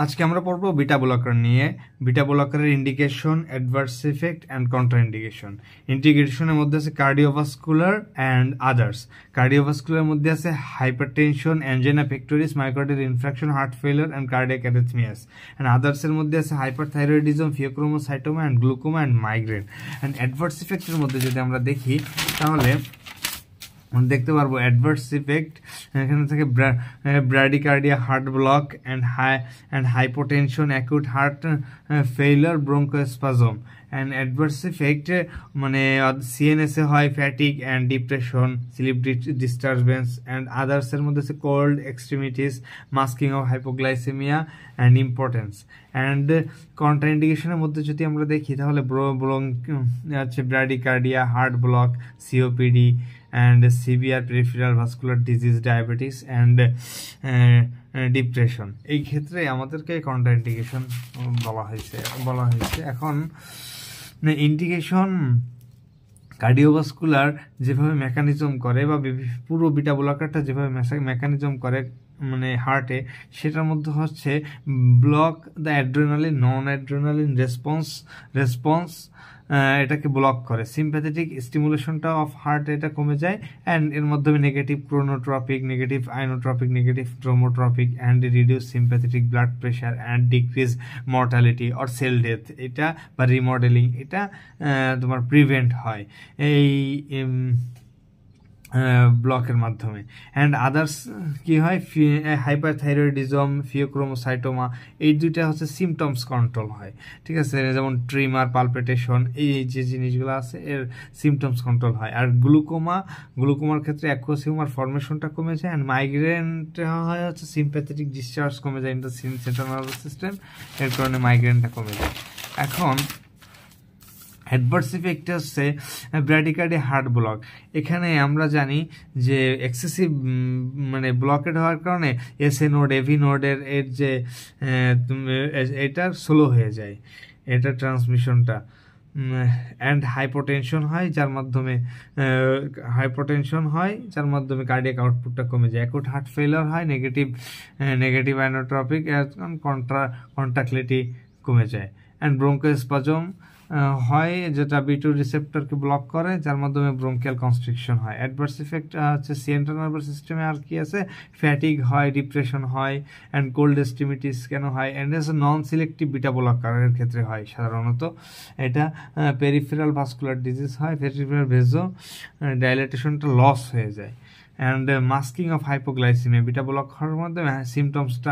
আজকে আমরা পড়বো বিটা ব্লকার নিয়ে। বিটা ব্লকারের indication, adverse effect and contraindication. ইন্ডিকেশনের মধ্যে আছে কার্ডিওভাস্কুলার অ্যান্ড আদার্স। কার্ডিওভাস্কুলার মধ্যে আছে hypertension, angina pectoris, myocardial infarction, heart failure and cardiac arrhythmias. And আদার্সের মধ্যে আছে hyperthyroidism, pheochromocytoma and glaucoma and migraine. And adverse ইফেক্টের মধ্যে যদি আমরা দেখি তাহলে দেখতে পারবো অ্যাডভার্স ইফেক্ট এখানে থেকে bradycardia, heart block and hypotension, acute heart failure, bronchospasm. And adverse effect মানে সিএনএসে হয় fatigue and depression, sleep disturbance. And আদার্সের মধ্যে আছে cold extremities, masking of hypoglycaemia and impotence. And কন্ট্রাইন্ডিকেশনের মধ্যে যদি আমরা দেখি তাহলে আছে bradycardia, heart block, COPD and severe peripheral vascular disease, diabetes and depression. এই ক্ষেত্রে আমাদেরকে কন্ট্রাইন্ডিকেশন বলা হয়েছে। এখন ইন্ডিকেশন কার্ডিওভাস্কুলার যেভাবে মেকানিজম করে বা পুরো বিটা ব্লকারটা যেভাবে মেকানিজম করে মানে হার্টে, সেটার মধ্যে হচ্ছে block the adrenaline non adrenaline response এটাকে ব্লক করে। সিম্প্যাথেটিক স্টিমুলেশনটা অফ হার্ট এটা কমে যায় অ্যান্ড এর মাধ্যমে negative chronotropic, negative inotropic, negative dromotropic and reduce sympathetic blood pressure and decrease mortality or cell death এটা বা রিমডেলিং এটা তোমার প্রিভেন্ট হয় এই ব্লকের মাধ্যমে। অ্যান্ড আদার্স কি হয়, হাইপারথাইরয়েডিজম, ফিওক্রোমোসাইটোমা, এই দুইটা হচ্ছে সিমটমস কন্ট্রোল হয়। ঠিক আছে, যেমন ট্রিমার, পালপিটেশন, এই যে জিনিসগুলো আছে এর সিমটমস কন্ট্রোল হয়। আর গ্লুকোমার ক্ষেত্রে অ্যাকুয়াস হিউমার ফর্মেশনটা কমে যায়। অ্যান্ড মাইগ্রেনটা হয় হচ্ছে সিম্প্যাথেটিক ডিসচার্জ কমে যায় in the central nervous system, এর কারণে মাইগ্রেনটা কমে যায়। এখন অ্যাডভার্স ইফেক্ট হচ্ছে ব্র্যাডিকার্ডিয়া, হার্ট ব্লক। এখানে আমরা জানি যে এক্সেসিভ মানে ব্লকেড হওয়ার কারণে এসএ নোড, এভি নোডের যে এটা স্লো হয়ে যায়, এটা ট্রান্সমিশনটা। অ্যান্ড হাইপোটেনশন হয় যার মাধ্যমে কার্ডিয়াক আউটপুটটা কমে যায়। অ্যাকুট হার্ট ফেলিওর হয়, নেগেটিভ আইনোট্রপিক কন্ট্রাক্টিলিটি কমে যায়। অ্যান্ড ব্রঙ্কোস্পাজম হয় যেটা B2 রিসেপ্টরকে ব্লক করে যার মাধ্যমে ব্রঙ্কিয়াল কনস্ট্রিকশন হয়। অ্যাডভার্স ইফেক্ট হচ্ছে সেন্ট্রাল নার্ভাস সিস্টেমে আর কি আছে, ফ্যাটিক হয়, ডিপ্রেশন হয় অ্যান্ড কোল্ড এক্সট্রিমিটিস কেন হয়, অ্যান্ড নন সিলেক্টিভ বিটা ব্লকারের ক্ষেত্রে হয় সাধারণত। এটা পেরিফেরাল ভাস্কুলার ডিজিজ হয়, পেরিফেরাল ভেজো ডাইলেটেশনটা লস হয়ে যায়। And masking of hypoglycaemia, beta block হওয়ার মাধ্যমে সিমটমসটা